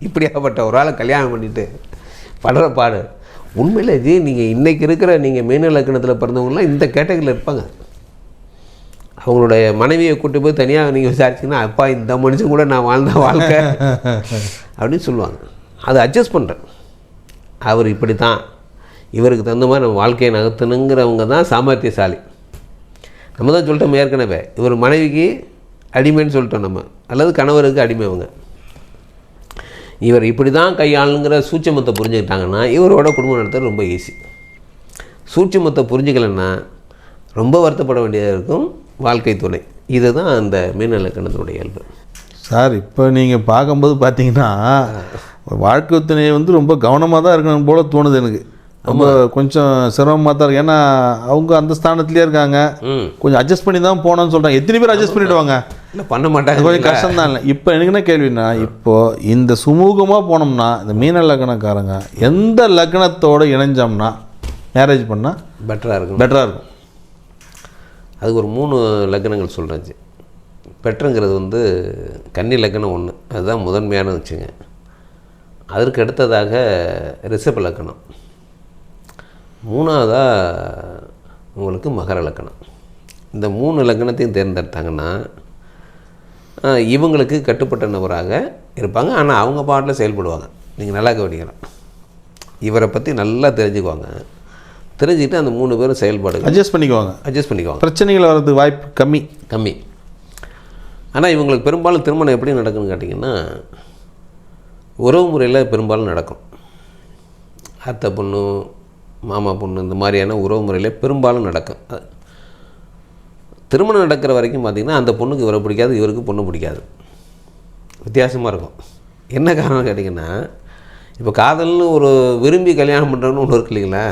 இப்படியாப்பட்ட ஒரு ஆளை கல்யாணம் பண்ணிவிட்டு படுற பாடு உண்மையில் இது. நீங்கள் இன்றைக்கி இருக்கிற நீங்கள் மீன லக்கணத்தில் பிறந்தவங்களாம் இந்த கேட்டகரியில் இருப்பாங்க. அவங்களுடைய மனைவியை கூட்டி போய் தனியாக நீங்கள் விசாரிச்சிங்கன்னா, அப்பா இந்த மனுஷன் கூட நான் வாழ்ந்த வாழ்க்கை அப்படின்னு சொல்லுவாங்க. அதை அட்ஜஸ்ட் பண்ணுறேன். அவர் இப்படி தான், இவருக்கு தகுந்த மாதிரி நம்ம வாழ்க்கையை நகர்த்தணுங்கிறவங்க தான் சாமர்த்தியசாலி. நம்ம தான் சொல்லிட்டோம் ஏற்கனவே, இவர் மனைவிக்கு அடிமைன்னு சொல்லிட்டோம் நம்ம, அல்லது கணவருக்கு அடிமை. அவங்க இவர் இப்படி தான் கையாளுங்கிற சூட்சமத்தை புரிஞ்சுக்கிட்டாங்கன்னா இவரோட குடும்பம் நடத்துறது ரொம்ப ஈஸி. சூட்சமத்தை புரிஞ்சுக்கலைன்னா ரொம்ப வருத்தப்பட வேண்டியதாக இருக்கும் வாழ்க்கை துணை. இதுதான் அந்த மீன லக்கணத்தினுடைய இயல்பு. சார், இப்போ நீங்கள் பார்க்கும்போது பார்த்தீங்கன்னா வாழ்க்கை துணையை வந்து ரொம்ப கவனமாக தான் இருக்கணும் போல தோணுது எனக்கு. ரொம்ப கொஞ்சம் சிரமமாக தான் இருக்குது. ஏன்னா அவங்க அந்த ஸ்தானத்துலேயே இருக்காங்க, கொஞ்சம் அட்ஜஸ்ட் பண்ணி தான் போனோன்னு சொல்கிறாங்க. எத்தனை பேர் அட்ஜஸ்ட் பண்ணிவிடுவாங்க? இல்லை, பண்ண மாட்டாங்க. கொஞ்சம் கஷ்டம் தான். இல்லை, இப்போ எனக்கு என்ன கேள்வின்னா, இப்போது இந்த சுமூகமாக போனோம்னா இந்த மீன லக்னக்காரங்க எந்த லக்னத்தோடு இணைஞ்சோம்னா மேரேஜ் பண்ணால் பெட்டராக இருக்கும்? அதுக்கு ஒரு 3 லக்னங்கள் சொல்கிறாச்சு. பெட்டருங்கிறது வந்து கன்னி லக்னம் ஒன்று, அதுதான் முதன்மையான வச்சுங்க. அதற்கு அடுத்ததாக ரிஷப லக்னம், 3வதாக உங்களுக்கு மகர லக்னம். இந்த 3 லக்னத்தையும் தேர்ந்தெடுத்தாங்கன்னா இவங்களுக்கு கட்டுப்பட்ட நபராக இருப்பாங்க. ஆனால் அவங்க பாட்டில் செயல்படுவாங்க. நீங்கள் நல்லா கவனிக்கலாம். இவரை பற்றி நல்லா தெரிஞ்சுக்குவாங்க. தெரிஞ்சுக்கிட்டு அந்த 3 பேரும் செயல்பாடு அட்ஜஸ்ட் பண்ணிக்குவாங்க. பிரச்சனைகள் வர்றதுக்கு வாய்ப்பு கம்மி. ஆனால் இவங்களுக்கு பெரும்பாலும் திருமணம் எப்படி நடக்குன்னு கேட்டிங்கன்னா, உறவு முறையில் பெரும்பாலும் நடக்கும். அத்தை பொண்ணு, மாமா பொண்ணு, இந்த மாதிரியான உறவு முறையில் பெரும்பாலும் நடக்கும். திருமணம் நடக்கிற வரைக்கும் பார்த்திங்கன்னா அந்த பொண்ணுக்கு இவரை பிடிக்காது, இவருக்கு பொண்ணு பிடிக்காது. வித்தியாசமாக இருக்கும். என்ன காரணம் கேட்டிங்கன்னா, இப்போ காதல்னு ஒரு விரும்பி கல்யாணம் பண்ணுறவன்னு ஒன்று இருக்கு இல்லைங்களா?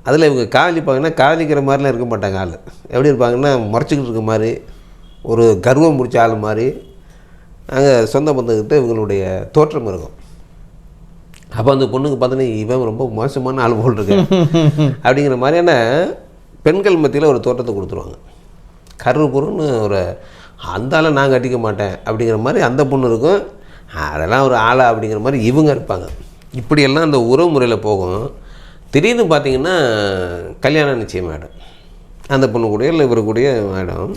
அதில் இவங்க காதலிப்பாங்கன்னா காதலிக்கிற மாதிரிலாம் இருக்க மாட்டாங்க. ஆள் எப்படி இருப்பாங்கன்னா, முறைச்சிக்கிட்டு இருக்க மாதிரி, ஒரு கர்வம் முடிச்ச ஆள் மாதிரி அங்கே சொந்த பந்தக்கிட்ட இவங்களுடைய தோற்றம் இருக்கும். அப்போ அந்த பொண்ணுக்கு பார்த்தோன்னா இவன் ரொம்ப மோசமான ஆள் போல் இருக்கு அப்படிங்கிற மாதிரியான பெண்கள் மத்தியில் ஒரு தோற்றத்தை கொடுத்துருவாங்க. கருப்புறன்னு ஒரு அந்த ஆளை நான் கட்டிக்க மாட்டேன் அப்படிங்கிற மாதிரி அந்த பொண்ணு இருக்கும். அதெல்லாம் ஒரு ஆளா அப்படிங்கிற மாதிரி இவங்க இருப்பாங்க. இப்படியெல்லாம் அந்த உறவு முறையில் போகும். திடீர்னு பார்த்திங்கன்னா கல்யாணம் நிச்சயமாகிடும். அந்த பொண்ணு கூட இல்லை இவரு கூடயே ஆகிடும்.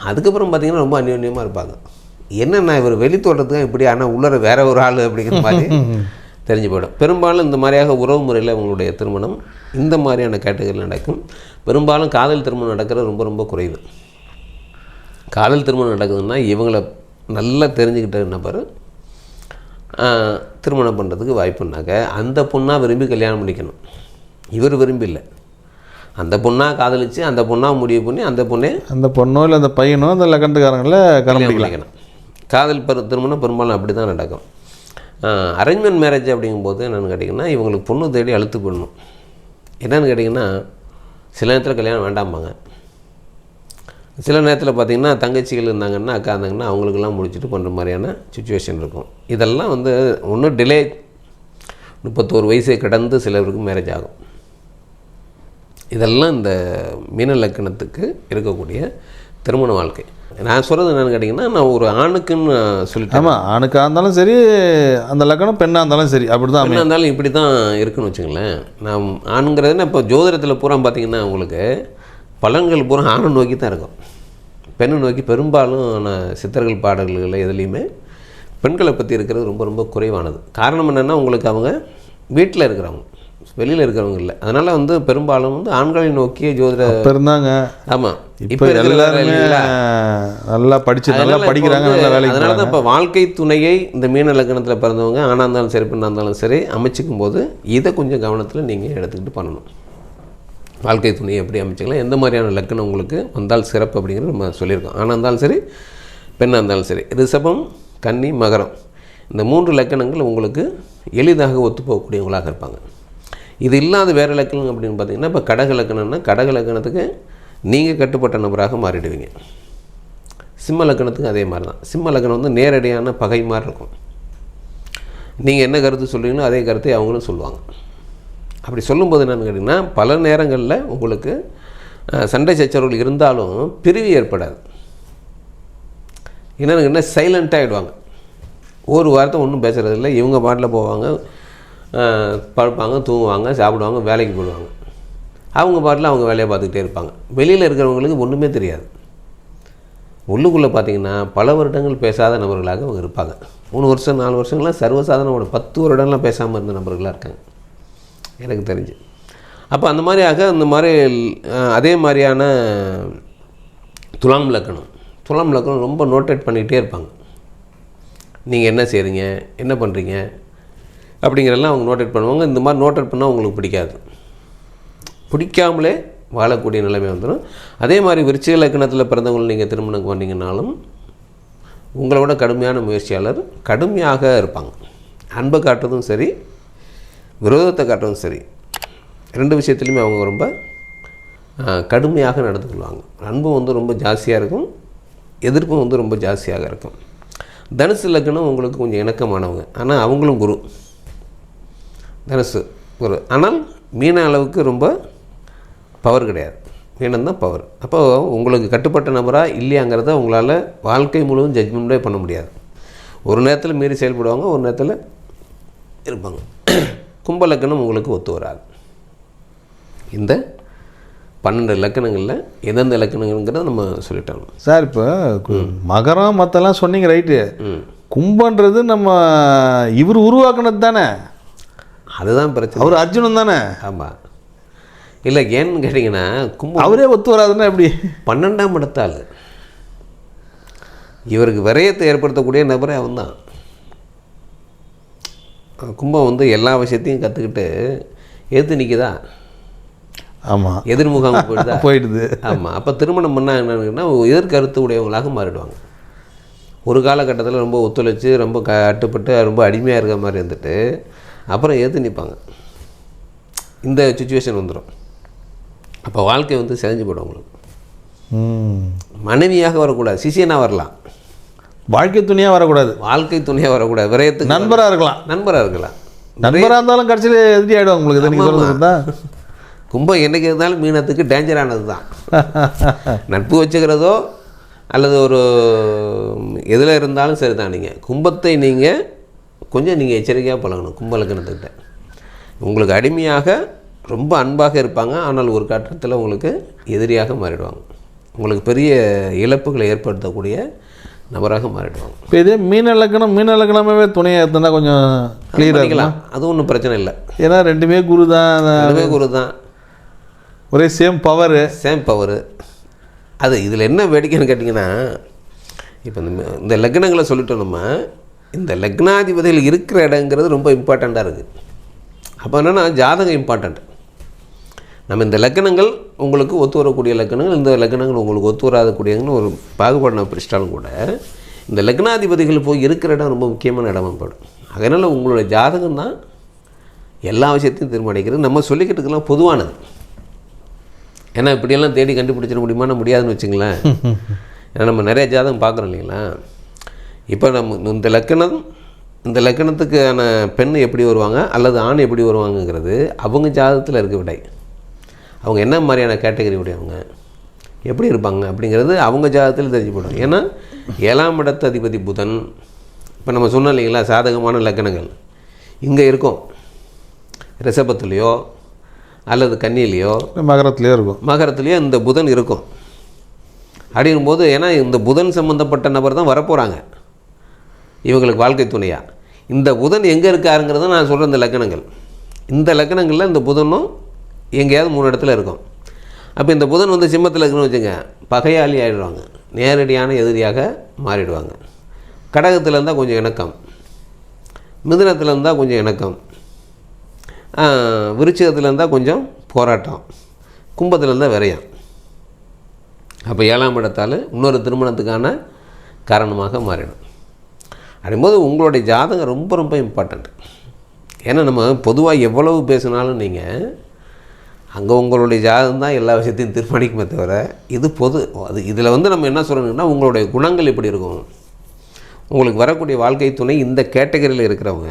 அதுக்கப்புறம் பார்த்திங்கன்னா ரொம்ப அந்யோன்யமாக இருப்பாங்க. என்னென்னா இவர் வெளி தோட்டத்துக்கு இப்படி, ஆனால் உள்ளர வேற ஒரு ஆள் அப்படிங்கிற மாதிரி தெரிஞ்சு போயிடும். பெரும்பாலும் இந்த மாதிரியாக உறவு முறையில் அவங்களுடைய திருமணம் இந்த மாதிரியான கேட்டகரியில் நடக்கும். பெரும்பாலும் காதல் திருமணம் நடக்கிறது ரொம்ப ரொம்ப குறைவு. காதல் திருமணம் நடக்குதுன்னா இவங்களை நல்லா தெரிஞ்சுக்கிட்ட நபர் திருமணம் பண்ணுறதுக்கு வாய்ப்புனாக்க அந்த பொண்ணாக விரும்பி கல்யாணம் பண்ணிக்கணும். இவர் விரும்பி இல்லை, அந்த பொண்ணாக காதலித்து அந்த பொண்ணாக முடிவு பண்ணி அந்த பொண்ணோ இல்லை அந்த பையனோ அந்த லக்கணத்துக்காரங்களை கல்யாணம் பண்ணிக்கணும். காதல் திருமணம் பெரும்பாலும் அப்படி தான் நடக்கும். அரேஞ்ச்மெண்ட் மேரேஜ் அப்படிங்கும்போது என்னென்னு கேட்டிங்கன்னா, இவங்களுக்கு பொண்ணு தேடி அழுத்து போடணும். என்னென்னு கேட்டிங்கன்னா, சில நேரத்தில் கல்யாணம் வேண்டாம்பாங்க. சில நேரத்தில் பார்த்திங்கன்னா தங்கச்சிகள் இருந்தாங்கன்னா, அக்கா இருந்தாங்கன்னா அவங்களுக்கெல்லாம் முடிச்சுட்டு பண்ணுற மாதிரியான சுச்சுவேஷன் இருக்கும். இதெல்லாம் வந்து ஒன்றும் டிலே 31 வயசை கடந்து சிலருக்கு மேரேஜ் ஆகும். இதெல்லாம் இந்த மீன லக்கணத்துக்கு இருக்கக்கூடிய திருமண வாழ்க்கை. நான் சொல்கிறது என்னென்னு கேட்டிங்கன்னா, நான் ஒரு ஆணுக்குன்னு சொல்லிட்டேன். ஆமாம், ஆணுக்காக இருந்தாலும் சரி, அந்த லக்கணம் பெண்ணாக இருந்தாலும் சரி, அப்படி தான் பெண்ணாக இருந்தாலும் இப்படி தான் இருக்குன்னு வச்சுங்களேன். நான் ஆணுங்கிறதுனா இப்போ ஜோதிடத்தில் பூரா பார்த்திங்கன்னா உங்களுக்கு பலன்கள் பூரா ஆணை நோக்கி தான் இருக்கும், பெண்ணை நோக்கி பெரும்பாலும் சித்தர்கள் பாடல்களில் எதுலேயுமே பெண்களை பற்றி இருக்கிறது ரொம்ப ரொம்ப குறைவானது. காரணம் என்னென்னா, உங்களுக்கு அவங்க வீட்டில் இருக்கிறவங்க, வெளியில் இருக்கிறவங்க இல்லை. அதனால் வந்து பெரும்பாலும் வந்து ஆண்களை நோக்கிய ஜோதிடம் இருந்தாங்க. ஆமாம், இப்போ எல்லாருமே நல்லா படித்து நல்லா படிக்கிறாங்க, நல்லா வேலைக்கு. அதனால தான் இப்போ வாழ்க்கை துணையை இந்த மீன லக்கணத்தில் பிறந்தவங்க ஆணாக இருந்தாலும் சரி பெண்ணாக இருந்தாலும் சரி அமைச்சிக்கும் போது இதை கொஞ்சம் கவனத்தில் நீங்கள் எடுத்துக்கிட்டு பண்ணணும். வாழ்க்கை துணையை எப்படி அமைச்சிக்கலாம், எந்த மாதிரியான லக்கணம் உங்களுக்கு வந்தால் சிறப்பு அப்படிங்கிறது நம்ம சொல்லியிருக்கோம். ஆணாக இருந்தாலும் சரி பெண்ணாக இருந்தாலும் சரி. ரிஷபம், கன்னி, மகரம், இந்த 3 லக்கணங்கள் உங்களுக்கு எளிதாக ஒத்துப்போகக்கூடியவங்களாக இருப்பாங்க. இது இல்லாத வேறு லக்கணம் அப்படின்னு பார்த்திங்கன்னா, இப்போ கடக லக்கணம்னா கடக லக்கணத்துக்கு நீங்கள் கட்டுப்பட்ட நபராக மாறிடுவீங்க. சிம்ம லக்கணத்துக்கு அதே மாதிரி தான். சிம்ம லக்கணம் வந்து நேரடியான பகை மாதிரி இருக்கும். நீங்கள் என்ன கருத்து சொல்கிறீங்களோ அதே கருத்தை அவங்களும் சொல்லுவாங்க. அப்படி சொல்லும்போது என்னென்னு கேட்டிங்கன்னா, பல நேரங்களில் உங்களுக்கு சண்டை சச்சரவுகள் இருந்தாலும் பிரிவு ஏற்படாது. என்னென்னு கேட்டால் சைலண்ட்டாக ஆகிடுவாங்க. ஒரு வாரத்தை ஒன்றும் பேசுகிறதில்ல. இவங்க பாட்டில் போவாங்க, படுப்பாங்க, தூங்குவாங்க, சாப்பிடுவாங்க, வேலைக்கு போடுவாங்க. அவங்க பாட்டில் அவங்க வேலையை பார்த்துக்கிட்டே இருப்பாங்க. வெளியில் இருக்கிறவங்களுக்கு ஒன்றுமே தெரியாது. உள்ளுக்குள்ளே பார்த்திங்கன்னா பல வருடங்கள் பேசாத நபர்களாக அவங்க இருப்பாங்க. 3 வருஷம் 4 வருஷங்கள்லாம் சர்வசாதாரண 10 வருடம்லாம் பேசாமல் இருந்த நபர்களாக இருக்காங்க எனக்கு தெரிஞ்சு. அப்போ அந்த மாதிரியாக அந்த மாதிரி அதே மாதிரியான துலாம் லக்கணம் ரொம்ப நோட்டேட் பண்ணிக்கிட்டே இருப்பாங்க. நீங்கள் என்ன செய்கிறீங்க, என்ன பண்ணுறீங்க அப்படிங்கிறதெல்லாம் அவங்க நோட்டேட் பண்ணுவாங்க. இந்த மாதிரி நோட்டேட் பண்ணால் உங்களுக்கு பிடிக்காமலே வாழக்கூடிய நிலைமை வந்துடும். அதே மாதிரி விருச்சிக லக்கணத்தில் பிறந்தவங்க நீங்கள் திருமணம் பண்ணிங்கனாலும் உங்களோட கடுமையான முயற்சியாளர் கடுமையாக இருப்பாங்க. அன்பை காட்டுறதும் சரி, விரோதத்தை காட்டுறதும் சரி, 2 விஷயத்துலையுமே அவங்க ரொம்ப கடுமையாக நடந்து கொள்வாங்க. அன்பும் ரொம்ப ஜாஸ்தியாக இருக்கும், எதிர்ப்பும் ரொம்ப ஜாஸ்தியாக இருக்கும். தனுசு லக்கணம் உங்களுக்கு கொஞ்சம் இணக்கமானவங்க, ஆனால் அவங்களும் குரு, தனுசு குரு. ஆனால் மீன அளவுக்கு ரொம்ப பவர் கிடையாது, மீனம் தான் பவர். அப்போது உங்களுக்கு கட்டுப்பட்ட நபராக இல்லையாங்கிறத உங்களால் வாழ்க்கை முழுவதும் ஜட்ஜ்மெண்ட்டே பண்ண முடியாது. ஒரு நேரத்தில் மீறி செயல்படுவாங்க, ஒரு நேரத்தில் இருப்பாங்க. கும்ப லக்கணம் உங்களுக்கு ஒத்து வராது. இந்த 12 லக்கணங்களில் எந்தெந்த லக்கணங்கிறத நம்ம சொல்லிட்டோம் சார். இப்போ மகரம் மற்றெல்லாம் சொன்னீங்க, ரைட்டு. கும்பன்றது நம்ம இவர் உருவாக்குனது தானே, அதுதான் பிரச்சனை. அவர் அர்ஜுனன் தானே? ஆமாம். இல்லை, ஏன்னு கேட்டிங்கன்னா கும்பம் அவரே ஒத்து வராதுன்னா எப்படி? 12ஆம் இடத்தால் இவருக்கு விரயத்தை ஏற்படுத்தக்கூடிய நபரே அவன் தான். கும்பம் எல்லா விஷயத்தையும் கற்றுக்கிட்டு எதிர்த்து நிற்குதா? ஆமாம், எதிர்முகம் போயிடுது. ஆமாம். அப்போ திருமணம் பண்ணால் என்னன்னா எதிர்கருத்து உடையவங்களாக மாறிடுவாங்க. ஒரு காலகட்டத்தில் ரொம்ப ஒத்துழைச்சி ரொம்ப கட்டுப்பட்டு ரொம்ப அடிமையாக இருக்கிற மாதிரி இருந்துட்டு அப்புறம் எதிர்த்து நிற்பாங்க. இந்த சுச்சுவேஷன் வந்துடும். அப்போ வாழ்க்கை செஞ்சு போடும் உங்களுக்கு. மனைவியாக வரக்கூடாது, சிஷியனாக வரலாம். வாழ்க்கை துணையாக வரக்கூடாது, வாழ்க்கை துணையாக வரக்கூடாது. விரயத்துக்கு நண்பராக இருக்கலாம், நண்பராக இருந்தாலும் கடைசியில் எதிரி ஆகிடுவாங்க உங்களுக்கு. கும்பம் என்றைக்கு இருந்தாலும் மீனத்துக்கு டேஞ்சரானது தான். நட்பு வச்சுக்கிறதோ அல்லது ஒரு எதில் இருந்தாலும் சரி தான். நீங்கள் கும்பத்தை கொஞ்சம் எச்சரிக்கையாக பழகணும். கும்ப லக்கணத்துக்கிட்ட உங்களுக்கு அடிமையாக ரொம்ப அன்பாக இருப்பாங்க, ஆனால் ஒரு கட்டத்தில் உங்களுக்கு எதிரியாக மாறிடுவாங்க. உங்களுக்கு பெரிய இழப்புகளை ஏற்படுத்தக்கூடிய நபராக மாறிடுவாங்க. இப்போ இதே மீன லக்கணமாகவே துணையாக இருந்தால் கொஞ்சம் கிளியராக இருக்கலாம். அது ஒன்றும் பிரச்சனை இல்லை. ஏன்னா ரெண்டுமே குரு தான், ஒரே சேம் பவரு. அது இதில் என்ன வேடிக்கைன்னு கேட்டிங்கன்னா, இப்போ இந்த லக்னங்களை சொல்லிட்டோம். நம்ம இந்த லக்னாதிபதிகள் இருக்கிற இடங்கிறது ரொம்ப இம்பார்ட்டண்ட்டாக இருக்குது. அப்போ என்னென்னா ஜாதகம் இம்பார்ட்டண்ட். நம்ம இந்த லக்கணங்கள் உங்களுக்கு ஒத்து வரக்கூடிய லக்கணங்கள், இந்த லக்கணங்கள் உங்களுக்கு ஒத்து வராதக்கூடியங்கன்னு ஒரு பாகுபாடு நம்ம பிரிச்சிட்டாலும் கூட இந்த லக்னாதிபதிகள் போய் இருக்கிற இடம் ரொம்ப முக்கியமான இடமா போய்டும். அதனால் உங்களுடைய ஜாதகம் தான் எல்லா விஷயத்தையும் தீர்மானிக்கிறது. நம்ம சொல்லிக்கிட்டுக்கெல்லாம் பொதுவானது. ஏன்னா இப்படியெல்லாம் தேடி கண்டுபிடிச்சிட முடியாதுன்னு வச்சுங்களேன். ஏன்னா நம்ம நிறைய ஜாதகம் பார்க்குறோம் இல்லைங்களா. இப்போ நம்ம இந்த லக்கணத்துக்கான பெண் எப்படி வருவாங்க அல்லது ஆண் எப்படி வருவாங்கங்கிறது அவங்க ஜாதகத்தில் இருக்க விடை. அவங்க என்ன மாதிரியான கேட்டகரி உடையவங்க, எப்படி இருப்பாங்க அப்படிங்கிறது அவங்க ஜாதகத்தில் தெரிஞ்சு போடும். ஏன்னா 7ஆம் இடத்து அதிபதி புதன், இப்போ நம்ம சொன்னோம் இல்லைங்களா, சாதகமான லக்கணங்கள் இங்கே இருக்கும். ரிஷபத்துலேயோ அல்லது கன்னியிலையோ மகரத்துலேயோ இந்த புதன் இருக்கும். அப்படிங்கும்போது ஏன்னா இந்த புதன் சம்மந்தப்பட்ட நபர் தான் வரப்போகிறாங்க இவங்களுக்கு வாழ்க்கை துணையாக. இந்த புதன் எங்கே இருக்காருங்கிறத நான் சொல்கிறேன். இந்த லக்கணங்களில் இந்த புதனும் எங்கேயாவது 3 இடத்துல இருக்கும். அப்போ இந்த புதன் சிம்மத்தில் இருக்குன்னு வச்சுங்க, பகையாளி ஆகிடுவாங்க, நேரடியான எதிரியாக மாறிடுவாங்க. கடகத்தில் இருந்தால் கொஞ்சம் இணக்கம், மிதுனத்தில் இருந்தால் கொஞ்சம் இணக்கம், விருச்சிகத்தில் இருந்தால் கொஞ்சம் போராட்டம், கும்பத்தில் இருந்தால் விரயம். அப்போ 7ஆம் இடத்தால் இன்னொரு திருமணத்துக்கான காரணமாக மாறிடும். அப்படிங்கும்போது உங்களுடைய ஜாதகம் ரொம்ப ரொம்ப இம்பார்ட்டண்ட். ஏன்னா நம்ம பொதுவாக எவ்வளவு பேசினாலும் நீங்கள் அங்கே உங்களுடைய ஜாதகம் தான் எல்லா விஷயத்தையும் தீர்மானிக்குமே தவிர இது பொது. அது இதில் நம்ம என்ன சொல்லணும்னா உங்களுடைய குணங்கள் எப்படி இருக்கும், உங்களுக்கு வரக்கூடிய வாழ்க்கை துணை இந்த கேட்டகரியில் இருக்கிறவங்க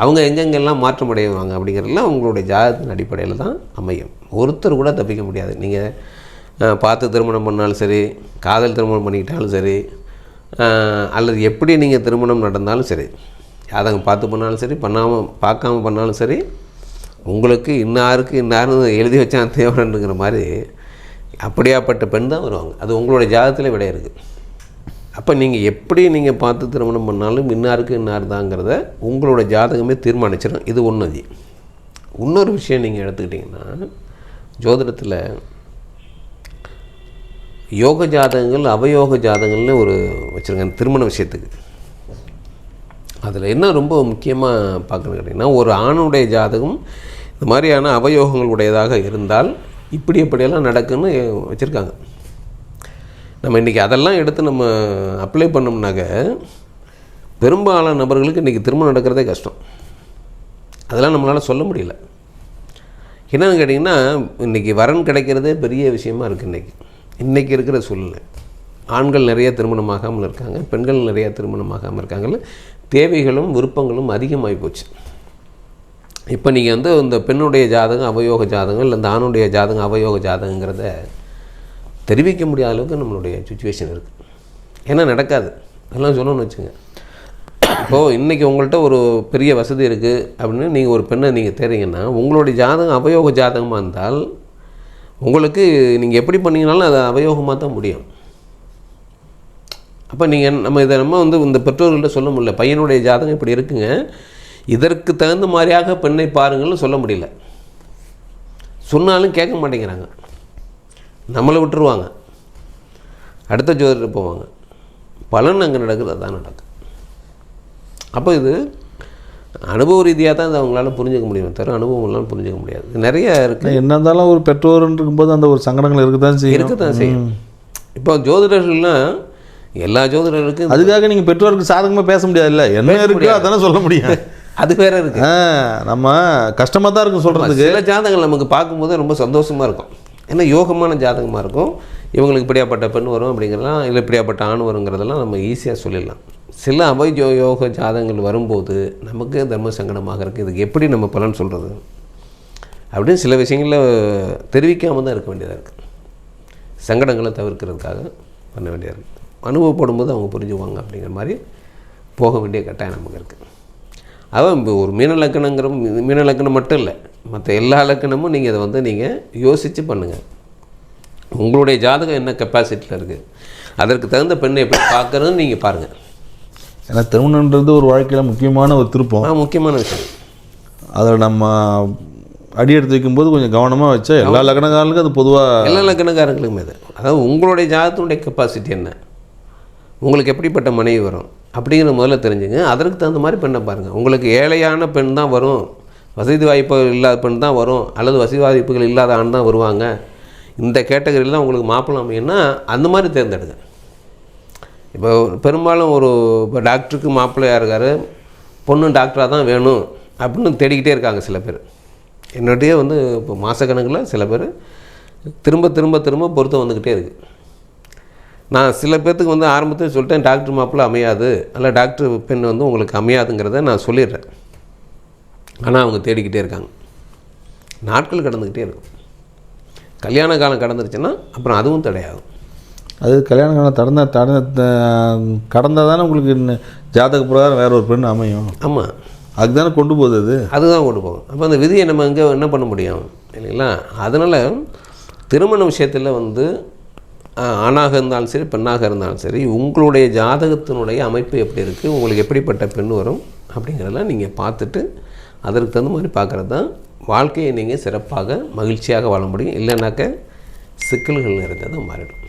அவங்க எங்கெங்கெல்லாம் மாற்றம் அடைவாங்க அப்படிங்கிறதுலாம் உங்களுடைய ஜாதகத்தின் அடிப்படையில் தான் அமையும். ஒருத்தர் கூட தப்பிக்க முடியாது. நீங்கள் பார்த்து திருமணம் பண்ணாலும் சரி, காதல் திருமணம் பண்ணிக்கிட்டாலும் சரி, அல்லது எப்படி நீங்கள் திருமணம் நடந்தாலும் சரி, ஜாதகம் பார்த்து பண்ணாலும் சரி, பார்க்காம பண்ணாலும் சரி, உங்களுக்கு இன்னாருக்கு இன்னாருன்னு எழுதி வச்சான் தேவரனுங்கிற மாதிரி அப்படியாப்பட்ட பெண் தான் வருவாங்க. அது உங்களுடைய ஜாதகத்தில் விட இருக்குது. அப்போ நீங்கள் எப்படி நீங்கள் பார்த்து திருமணம் பண்ணாலும் இன்னாருக்கு இன்னார் தாங்கிறத உங்களோட ஜாதகமே தீர்மானிச்சிடும். இது ஒன்று. இன்னொரு விஷயம் நீங்கள் எடுத்துக்கிட்டிங்கன்னா, ஜோதிடத்தில் யோக ஜாதகங்கள் அவயோக ஜாதகங்கள்னு ஒரு வச்சுருக்காங்க திருமண விஷயத்துக்கு. அதில் என்ன ரொம்ப முக்கியமாக பார்க்கணும் கேட்டிங்கன்னா, ஒரு ஆணுடைய ஜாதகம் இந்த மாதிரியான அவயோகங்களுடையதாக இருந்தால் இப்படி எப்படியெல்லாம் நடக்குன்னு வச்சுருக்காங்க. நம்ம இன்றைக்கி அதெல்லாம் எடுத்து நம்ம அப்ளை பண்ணோம்னாக்க பெரும்பாலான நபர்களுக்கு இன்றைக்கி திருமணம் நடக்கிறதே கஷ்டம். அதெல்லாம் நம்மளால் சொல்ல முடியல. என்னென்னு கேட்டிங்கன்னா, இன்றைக்கி வரன் கிடைக்கிறதே பெரிய விஷயமா இருக்குது. இன்றைக்கி இருக்கிற சூழ்நிலை ஆண்கள் நிறைய திருமணமாகாமல் இருக்காங்க, பெண்கள் நிறைய திருமணமாகாமல் இருக்காங்கல்ல. தேவைகளும் விருப்பங்களும் அதிகமாகி போச்சு. இப்போ நீங்கள் இந்த பெண்ணுடைய ஜாதகம் அவயோக ஜாதகம் இல்லை இந்த ஆணுடைய ஜாதகம் அவயோக ஜாதகங்கிறத தெரிவிக்க முடியாத அளவுக்கு நம்மளுடைய சுச்சுவேஷன் இருக்குது. ஏன்னா நடக்காது. அதெல்லாம் சொல்லணும்னு வச்சுங்க. இப்போது இன்றைக்கி உங்கள்கிட்ட ஒரு பெரிய வசதி இருக்குது அப்படின்னு நீங்கள் ஒரு பெண்ணை நீங்கள் தேடுறீங்கன்னா, உங்களுடைய ஜாதகம் அவயோக ஜாதகமாக இருந்தால் உங்களுக்கு நீங்கள் எப்படி பண்ணிங்கனாலும் அது அவயோகமாக தான் முடியும். அப்போ நீங்கள் நம்ம இந்த பெற்றோர்கள்ட்ட சொல்ல முடியல, பையனுடைய ஜாதகம் இப்படி இருக்குங்க, இதற்கு தகுந்த மாதிரியாக பெண்ணை பாருங்கள்னு சொல்ல முடியல. சொன்னாலும் கேட்க மாட்டேங்கிறாங்க, நம்மளை விட்டுருவாங்க, அடுத்த ஜோதிடர் போவாங்க. பலன் அங்கே நடக்குது, அதான் நடக்கும். அப்போ இது அனுபவ ரீதியாக தான் அவங்களால புரிஞ்சிக்க முடியும், தவிர அனுபவம்லாம் புரிஞ்சிக்க முடியாது. நிறைய இருக்குது. என்ன இருந்தாலும் ஒரு பெற்றோர்னு இருக்கும்போது அந்த ஒரு சங்கடங்கள் இருக்க தான் செய்யும். இப்போ ஜோதிடர்கள்லாம் எல்லா ஜோதிடர்களுக்கும் அதுக்காக நீங்கள் பெற்றோருக்கு சாதகமாக பேச முடியாது. இல்லை என்ன இருக்கோ அதானே சொல்ல முடியும். அது வேறு இருக்குது. நம்ம கஷ்டமாக தான் இருக்கும் சொல்கிறதுக்கு. சில ஜாதகங்கள் நமக்கு பார்க்கும்போது ரொம்ப சந்தோஷமாக இருக்கும். ஏன்னா யோகமான ஜாதகமாக இருக்கும். இவங்களுக்கு இப்படியாப்பட்ட பெண் வரும் அப்படிங்கிறதெல்லாம், இல்லை இப்படியாப்பட்ட ஆண் வருங்கிறதெல்லாம் நம்ம ஈஸியாக சொல்லிடலாம். சில யோக ஜாதகங்கள் வரும்போது நமக்கு தர்ம சங்கடமாக இருக்குது, இதுக்கு எப்படி நம்ம பலன் சொல்கிறது அப்படின்னு சில விஷயங்களில் தெரிவிக்காமல் தான் இருக்க வேண்டியதாக இருக்குது. சங்கடங்களை தவிர்க்கிறதுக்காக பண்ண வேண்டியதாக இருக்குது. அனுபவப்படும்போது அவங்க புரிஞ்சுக்குவாங்க அப்படிங்கிற மாதிரி போக வேண்டிய கட்டாயம் நமக்கு இருக்குது. அதான் ஒரு மீன லக்கணம் மட்டும் இல்லை, மற்ற எல்லா லக்கணமும் நீங்கள் அதை நீங்கள் யோசித்து பண்ணுங்கள். உங்களுடைய ஜாதகம் என்ன கெப்பாசிட்டியில் இருக்குது, அதற்கு தகுந்த பெண்ணை எப்படி பார்க்குறதுன்னு நீங்கள் பாருங்கள். ஏன்னா திருமணன்றது ஒரு வாழ்க்கையில் முக்கியமான ஒரு திருப்பம், முக்கியமான விஷயம். அதில் நம்ம அடி எடுத்து வைக்கும்போது கொஞ்சம் கவனமாக வச்சா எல்லா லக்கணக்காரங்களுக்கும் அது பொதுவாக எல்லா லக்கணக்காரங்களுக்குமே அது. அதாவது உங்களுடைய ஜாதகத்தினுடைய கெப்பாசிட்டி என்ன, உங்களுக்கு எப்படிப்பட்ட மனைவி வரும் அப்படிங்கிற முதல்ல தெரிஞ்சுங்க. அதற்கு தகுந்த மாதிரி பெண்ணை பாருங்கள். உங்களுக்கு ஏழையான பெண் தான் வரும், வசதி வாய்ப்புகள் இல்லாத பெண் தான் வரும், அல்லது வசதி வாய்ப்புகள் இல்லாத ஆண் தான் வருவாங்க, இந்த கேட்டகரியில் தான் உங்களுக்கு மாப்பிள்ளை அமையும்னா அந்த மாதிரி தேர்ந்தெடுங்க. இப்போ பெரும்பாலும் இப்போ டாக்டருக்கு மாப்பிள்ளையாக இருக்கார், பொண்ணு டாக்டராக தான் வேணும் அப்படின்னு தேடிக்கிட்டே இருக்காங்க சில பேர். என்னுடைய இப்போ மாதக்கணக்கில் சில பேர் திரும்ப திரும்ப திரும்ப பொருத்தம் வந்துக்கிட்டே இருக்குது. நான் சில பேர்த்துக்கு ஆரம்பத்தில் சொல்லிட்டேன், டாக்டர் மாப்பிள்ளை அமையாது, அல்ல டாக்டர் பெண் உங்களுக்கு அமையாதுங்கிறத நான் சொல்லிடுறேன். ஆனால் அவங்க தேடிக்கிட்டே இருக்காங்க. நாட்கள் கடந்துக்கிட்டே இருக்கும். கல்யாண காலம் கடந்துருச்சுன்னா அப்புறம் அதுவும் தடையாகும். அது கல்யாண காலம் கடந்தால் தானே உங்களுக்கு ஜாதக பிரகாரம் வேற ஒரு பெண் அமையும். ஆமாம், அதுதானே கொண்டு போகுது, அதுதான் கொண்டு போகும். அப்போ அந்த விதியை நம்ம இங்கே என்ன பண்ண முடியும் இல்லைங்களா? அதனால் திருமண விஷயத்தில் ஆணாக இருந்தாலும் சரி பெண்ணாக இருந்தாலும் சரி, உங்களுடைய ஜாதகத்தினுடைய அமைப்பு எப்படி இருக்குது, உங்களுக்கு எப்படிப்பட்ட பெண் வரும் அப்படிங்கிறதெல்லாம் நீங்கள் பார்த்துட்டு அதற்கு தகுந்த மாதிரி பார்க்குறது தான் வாழ்க்கையை நீங்கள் சிறப்பாக மகிழ்ச்சியாக வாழ முடியும். இல்லைனாக்க சிக்கல்கள் நிறைந்ததாக மாறிடும்.